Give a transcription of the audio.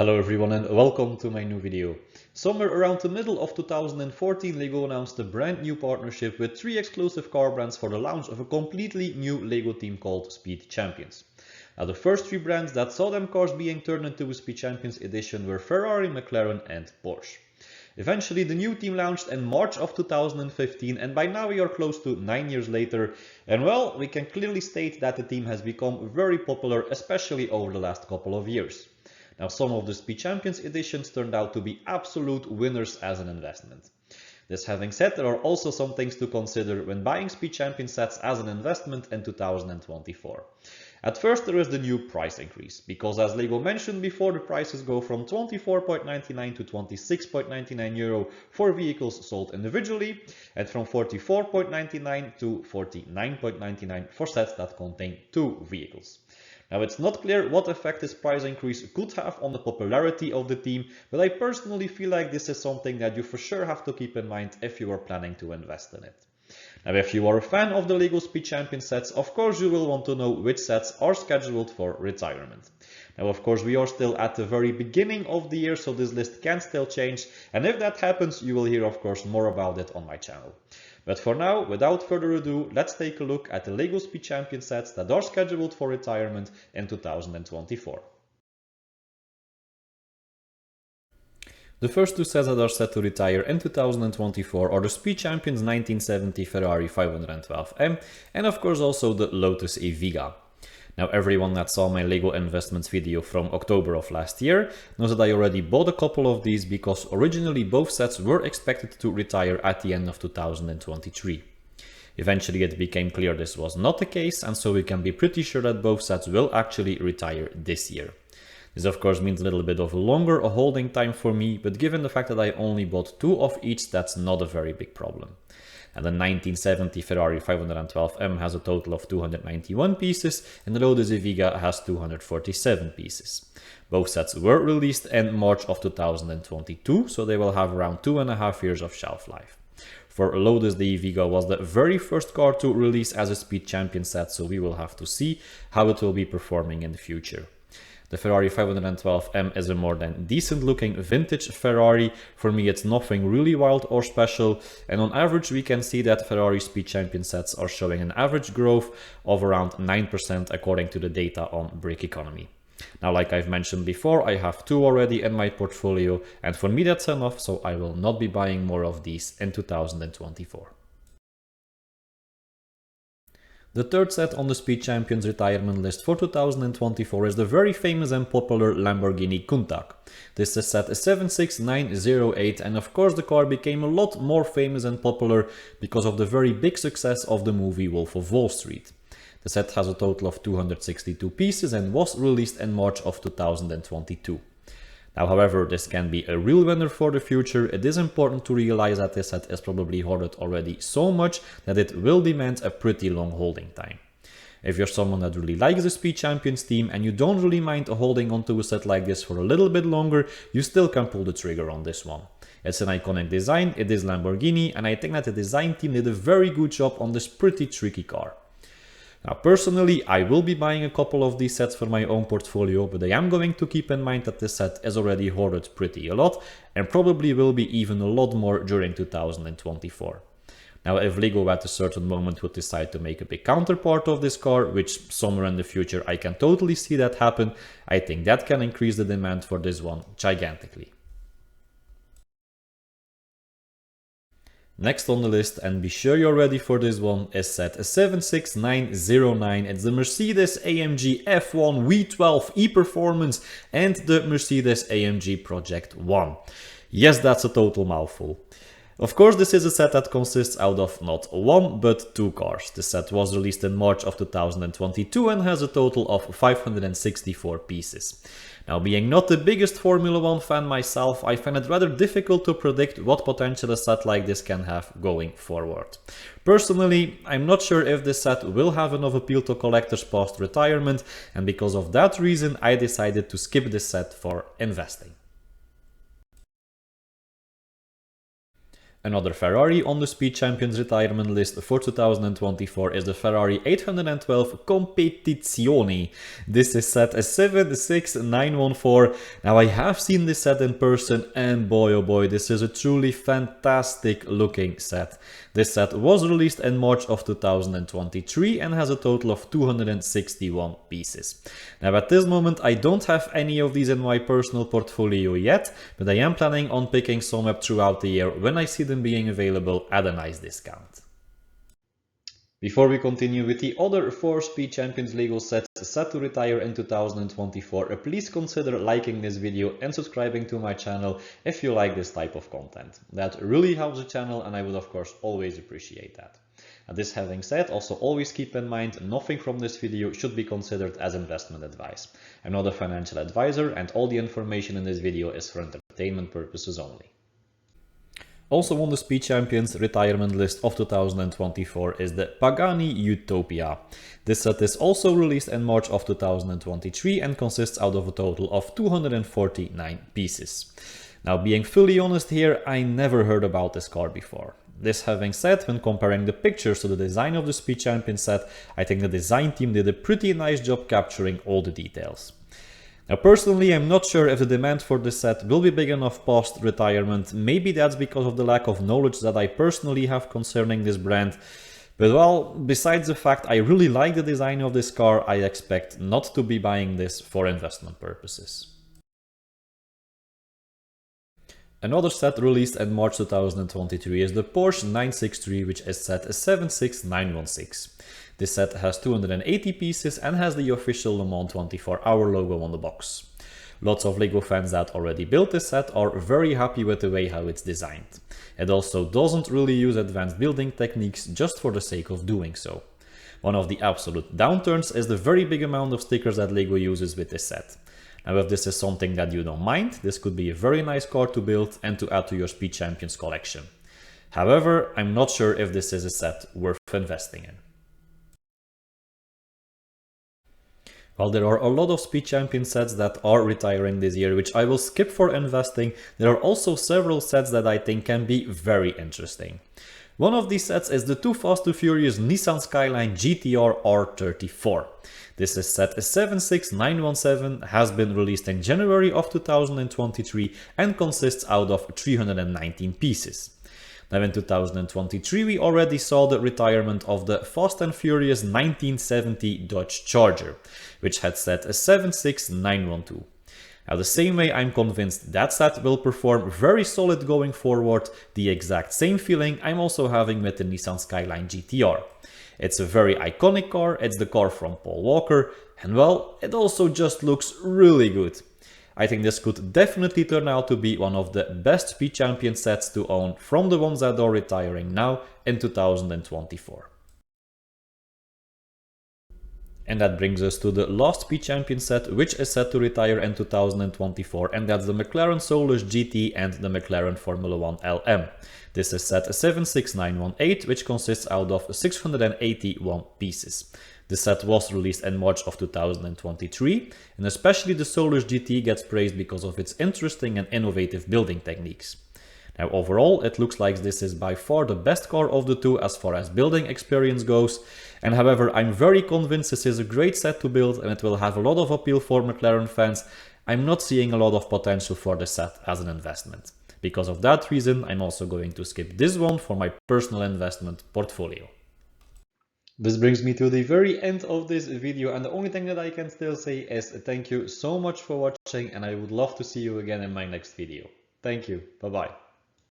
Hello everyone and welcome to my new video. Somewhere around the middle of 2014, LEGO announced a brand new partnership with 3 exclusive car brands for the launch of a completely new LEGO team called Speed Champions. Now the first 3 brands that saw them cars being turned into a Speed Champions edition were Ferrari, McLaren and Porsche. Eventually the new team launched in March of 2015 and by now we are close to 9 years later, and well, we can clearly state that the team has become very popular, especially over the last couple of years. Now some of the Speed Champions editions turned out to be absolute winners as an investment. This having said, there are also some things to consider when buying Speed Champion sets as an investment in 2024. At first there is the new price increase, because as LEGO mentioned before, the prices go from 24.99 to 26.99 euro for vehicles sold individually, and from 44.99 to 49.99 for sets that contain 2 vehicles. Now it's not clear what effect this price increase could have on the popularity of the team, but I personally feel like this is something that you for sure have to keep in mind if you are planning to invest in it. Now if you are a fan of the LEGO Speed Champion sets, of course you will want to know which sets are scheduled for retirement. Now of course we are still at the very beginning of the year, so this list can still change, and if that happens you will hear of course more about it on my channel. But for now, without further ado, let's take a look at the LEGO Speed Champion sets that are scheduled for retirement in 2024. The first 2 sets that are set to retire in 2024 are the Speed Champions 1970 Ferrari 512M and of course also the Lotus Eviga. Now everyone that saw my LEGO investments video from October of last year knows that I already bought a couple of these because originally both sets were expected to retire at the end of 2023. Eventually it became clear this was not the case, and so we can be pretty sure that both sets will actually retire this year. This of course means a little bit of a longer holding time for me, but given the fact that I only bought 2 of each, that's not a very big problem. And the 1970 Ferrari 512M has a total of 291 pieces and the Lotus Eviga has 247 pieces. Both sets were released in March of 2022, so they will have around 2.5 years of shelf life. For Lotus, the Eviga was the very first car to release as a Speed Champion set, so we will have to see how it will be performing in the future. The Ferrari 512M is a more than decent looking vintage Ferrari. For me it's nothing really wild or special, and on average we can see that Ferrari Speed Champion sets are showing an average growth of around 9% according to the data on Brick Economy. Now like I've mentioned before, I have 2 already in my portfolio, and for me that's enough, so I will not be buying more of these in 2024. The third set on the Speed Champions retirement list for 2024 is the very famous and popular Lamborghini Countach. This is set 76908, and of course the car became a lot more famous and popular because of the very big success of the movie Wolf of Wall Street. The set has a total of 262 pieces and was released in March of 2022. Now, however, this can be a real winner for the future. It is important to realize that this set is probably hoarded already so much that it will demand a pretty long holding time. If you're someone that really likes the Speed Champions team and you don't really mind holding onto a set like this for a little bit longer, you still can pull the trigger on this one. It's an iconic design, it is Lamborghini, and I think that the design team did a very good job on this pretty tricky car. Now personally, I will be buying a couple of these sets for my own portfolio, but I am going to keep in mind that this set is already hoarded pretty a lot and probably will be even a lot more during 2024. Now if LEGO at a certain moment would decide to make a big counterpart of this car, which somewhere in the future I can totally see that happen, I think that can increase the demand for this one gigantically. Next on the list, and be sure you're ready for this one, is set 76909. It's the Mercedes-AMG F1 V12 e-Performance and the Mercedes-AMG Project 1. Yes, that's a total mouthful. Of course, this is a set that consists out of not 1 but 2 cars. The set was released in March of 2022 and has a total of 564 pieces. Now, being not the biggest Formula 1 fan myself, I find it rather difficult to predict what potential a set like this can have going forward. Personally, I'm not sure if this set will have enough appeal to collectors past retirement, and because of that reason I decided to skip this set for investing. Another Ferrari on the Speed Champions retirement list for 2024 is the Ferrari 812 Competizione. This is set as 76914. Now I have seen this set in person and boy oh boy, this is a truly fantastic looking set. This set was released in March of 2023 and has a total of 261 pieces. Now at this moment I don't have any of these in my personal portfolio yet, but I am planning on picking some up throughout the year when I see them being available at a nice discount. Before we continue with the other 4 Speed Champions Lego sets set to retire in 2024, please consider liking this video and subscribing to my channel if you like this type of content. That really helps the channel and I would of course always appreciate that. This having said, also always keep in mind nothing from this video should be considered as investment advice. I'm not a financial advisor and all the information in this video is for entertainment purposes only. Also on the Speed Champions retirement list of 2024 is the Pagani Utopia. This set is also released in March of 2023 and consists out of a total of 249 pieces. Now being fully honest here, I never heard about this car before. This having said, when comparing the pictures to the design of the Speed Champions set, I think the design team did a pretty nice job capturing all the details. Now personally, I'm not sure if the demand for this set will be big enough post retirement. Maybe that's because of the lack of knowledge that I personally have concerning this brand. But well, besides the fact I really like the design of this car, I expect not to be buying this for investment purposes. Another set released in March 2023 is the Porsche 963, which is set as 76916. This set has 280 pieces and has the official Le Mans 24-hour logo on the box. Lots of LEGO fans that already built this set are very happy with the way how it's designed. It also doesn't really use advanced building techniques just for the sake of doing so. One of the absolute downturns is the very big amount of stickers that LEGO uses with this set. Now if this is something that you don't mind, this could be a very nice car to build and to add to your Speed Champions collection. However, I'm not sure if this is a set worth investing in. While there are a lot of Speed Champion sets that are retiring this year, which I will skip for investing, there are also several sets that I think can be very interesting. One of these sets is the Too Fast Too Furious Nissan Skyline GTR R34. This is set as 76917, has been released in January of 2023 and consists out of 319 pieces. Now in 2023 we already saw the retirement of the Fast and Furious 1970 Dodge Charger, which had set as 76912. Now the same way I'm convinced that set will perform very solid going forward, the exact same feeling I'm also having with the Nissan Skyline GTR. It's a very iconic car, it's the car from Paul Walker, and well, it also just looks really good. I think this could definitely turn out to be one of the best Speed Champion sets to own from the ones that are retiring now in 2024. And that brings us to the last Speed Champion set, which is set to retire in 2024, and that's the McLaren Solus GT and the McLaren Formula 1 LM. This is set 76918, which consists out of 681 pieces. The set was released in March of 2023, and especially the Solus GT gets praised because of its interesting and innovative building techniques. Now overall, it looks like this is by far the best car of the two as far as building experience goes, and however I'm very convinced this is a great set to build and it will have a lot of appeal for McLaren fans. I'm not seeing a lot of potential for the set as an investment. Because of that reason, I'm also going to skip this one for my personal investment portfolio. This brings me to the very end of this video, and the only thing that I can still say is thank you so much for watching, and I would love to see you again in my next video. Thank you. Bye bye.